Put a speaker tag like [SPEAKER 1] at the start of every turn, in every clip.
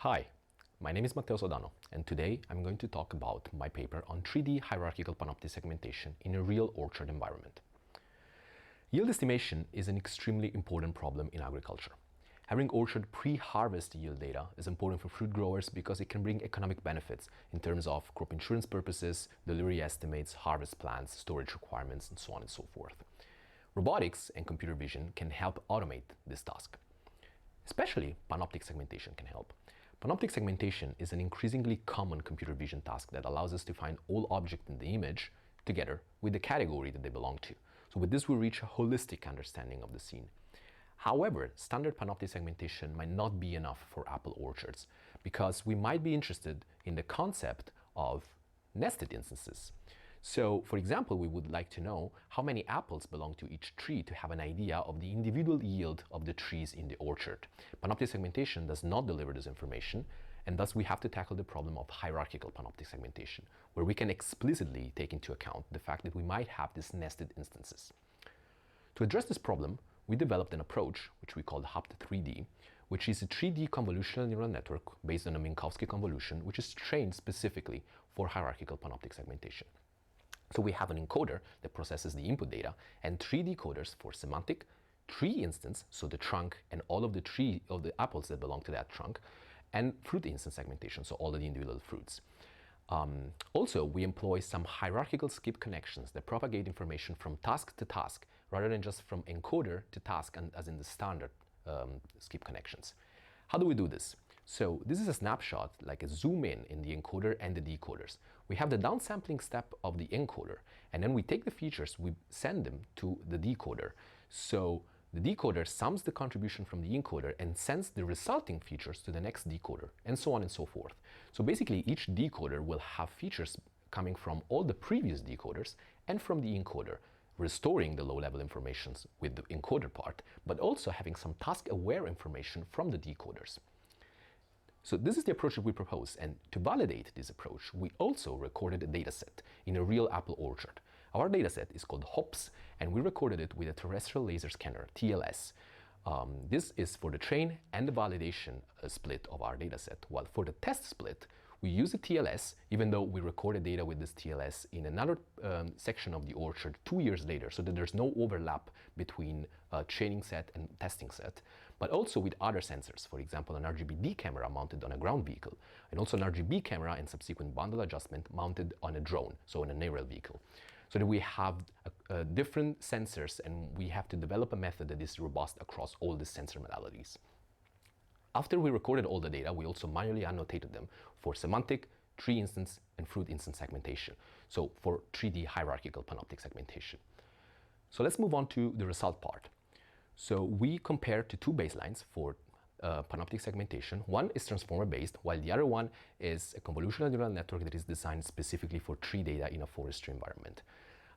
[SPEAKER 1] Hi, my name is Sodano, and today I'm going to talk about my paper on 3D hierarchical panoptic segmentation in a real orchard environment. Yield estimation is an extremely important problem in agriculture. Having orchard pre-harvest yield data is important for fruit growers because it can bring economic benefits in terms of crop insurance purposes, delivery estimates, harvest plans, storage requirements, and so on and so forth. Robotics and computer vision can help automate this task. Especially panoptic segmentation can help. Panoptic segmentation is an increasingly common computer vision task that allows us to find all objects in the image together with the category that they belong to. So with this, we reach a holistic understanding of the scene. However, standard panoptic segmentation might not be enough for apple orchards because we might be interested in the concept of nested instances. So, for example, we would like to know how many apples belong to each tree to have an idea of the individual yield of the trees in the orchard. Panoptic segmentation does not deliver this information, and thus we have to tackle the problem of hierarchical panoptic segmentation, where we can explicitly take into account the fact that we might have these nested instances. To address this problem, we developed an approach which we called HAPT3D, which is a 3D convolutional neural network based on a Minkowski convolution, which is trained specifically for hierarchical panoptic segmentation. So we have an encoder that processes the input data and 3 decoders for semantic, tree instance, so the trunk and all of the apples that belong to that trunk, and fruit instance segmentation, so all of the individual fruits. Also, we employ some hierarchical skip connections that propagate information from task to task rather than just from encoder to task, as in the standard skip connections. How do we do this? So this is a snapshot, like a zoom in the encoder and the decoders. We have the downsampling step of the encoder, and then we take the features, we send them to the decoder. So the decoder sums the contribution from the encoder and sends the resulting features to the next decoder, and so on and so forth. So basically, each decoder will have features coming from all the previous decoders and from the encoder, restoring the low-level information with the encoder part, but also having some task-aware information from the decoders. So this is the approach that we propose, and to validate this approach, we also recorded a dataset in a real apple orchard. Our dataset is called HOPS, and we recorded it with a terrestrial laser scanner, TLS. This is for the train and the validation split of our dataset, while for the test split, we use the TLS, even though we recorded data with this TLS in another section of the orchard 2 years later, so that there's no overlap between training set and testing set, but also with other sensors, for example, an RGB camera mounted on a ground vehicle, and also an RGB camera and subsequent bundle adjustment mounted on a drone, so on an aerial vehicle. So that we have different sensors, and we have to develop a method that is robust across all the sensor modalities. After we recorded all the data, we also manually annotated them for semantic, tree instance, and fruit instance segmentation, so for 3D hierarchical panoptic segmentation. So let's move on to the result part. So we compared to two baselines for panoptic segmentation. One is transformer-based, while the other one is a convolutional neural network that is designed specifically for tree data in a forestry environment.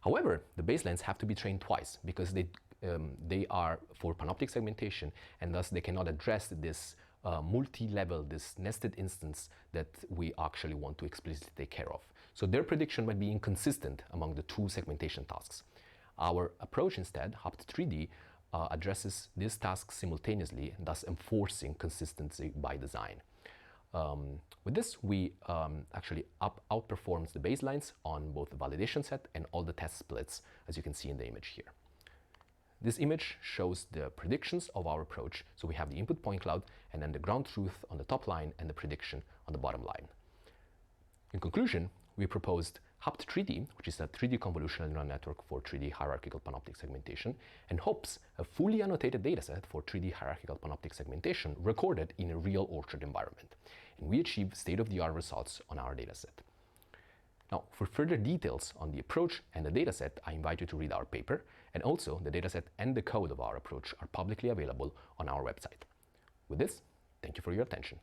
[SPEAKER 1] However, the baselines have to be trained twice because they are for panoptic segmentation, and thus they cannot address this multi-level, this nested instance that we actually want to explicitly take care of. So their prediction might be inconsistent among the two segmentation tasks. Our approach instead, HAPT3D, addresses these tasks simultaneously, thus enforcing consistency by design. With this, we actually outperforms the baselines on both the validation set and all the test splits, as you can see in the image here. This image shows the predictions of our approach. So we have the input point cloud and then the ground truth on the top line and the prediction on the bottom line. In conclusion, we proposed HAPT3D, which is a 3D convolutional neural network for 3D hierarchical panoptic segmentation, and HOPS, a fully annotated dataset for 3D hierarchical panoptic segmentation recorded in a real orchard environment. And we achieved state-of-the-art results on our dataset. Now, for further details on the approach and the dataset, I invite you to read our paper, and also the dataset and the code of our approach are publicly available on our website. With this, thank you for your attention.